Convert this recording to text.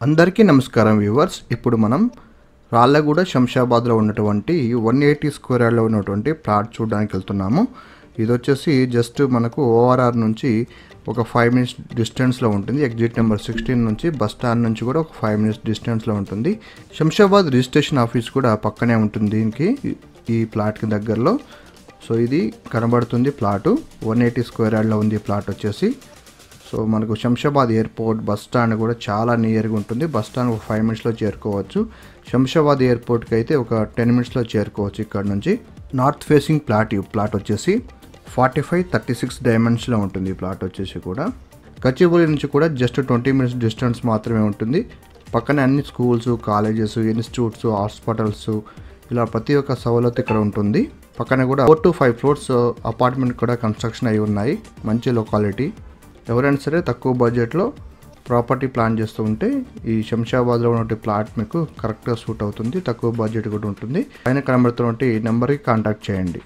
అందరికీ నమస్కారం వ్యూవర్స్. ఇప్పుడు మనం రాళ్ళగూడ శంషాబాద్లో ఉన్నటువంటి 180 స్క్వేర్ యార్డ్లో ఉన్నటువంటి ప్లాట్ చూడడానికి వెళ్తున్నాము. ఇది వచ్చేసి జస్ట్ మనకు ఓఆర్ఆర్ నుంచి ఒక 5 మినిట్స్ డిస్టెన్స్లో ఉంటుంది. ఎగ్జిట్ నెంబర్ 16 నుంచి బస్ స్టాండ్ నుంచి కూడా ఒక 5 మినిట్స్ డిస్టెన్స్లో ఉంటుంది. శంషాబాద్ రిజిస్ట్రేషన్ ఆఫీస్ కూడా పక్కనే ఉంటుంది దీనికి, ఈ ప్లాట్కి దగ్గరలో. సో ఇది కనబడుతుంది ప్లాటు. 180 స్క్వేర్ యార్డ్లో ఉంది ఈ ప్లాట్ వచ్చేసి. సో మనకు శంషాబాద్ ఎయిర్పోర్ట్ బస్ స్టాండ్ కూడా చాలా నియర్గా ఉంటుంది. బస్ స్టాండ్ ఒక 5 మినిట్స్లో చేరుకోవచ్చు. శంషాబాద్ ఎయిర్పోర్ట్కి అయితే ఒక 10 మినిట్స్లో చేరుకోవచ్చు ఇక్కడ నుంచి. North facing plot. ఈ ప్లాట్ వచ్చేసి 45-36 డైమెన్షన్లో ఉంటుంది ఈ ప్లాట్ వచ్చేసి కూడా. గచ్చిబౌలి నుంచి కూడా జస్ట్ 20 మినిట్స్ డిస్టెన్స్ మాత్రమే ఉంటుంది. పక్కనే అన్ని స్కూల్స్, కాలేజెస్, ఇన్స్టిట్యూట్స్, హాస్పిటల్స్, ఇలా ప్రతి ఒక్క సౌలత్ ఇక్కడ ఉంటుంది. పక్కన కూడా 4 to 5 ఫ్లోర్స్ అపార్ట్మెంట్ కూడా కన్స్ట్రక్షన్ అయి ఉన్నాయి. మంచి లొకాలిటీ. ఎవరైనా సరే తక్కువ బడ్జెట్లో ప్రాపర్టీ ప్లాన్ చేస్తూ ఉంటే ఈ శంషాబాద్లో ఉన్నటువంటి ప్లాట్ మీకు కరెక్ట్గా సూట్ అవుతుంది. తక్కువ బడ్జెట్ కూడా ఉంటుంది. పైన కనబడుతున్నటువంటి నెంబర్కి కాంటాక్ట్ చేయండి.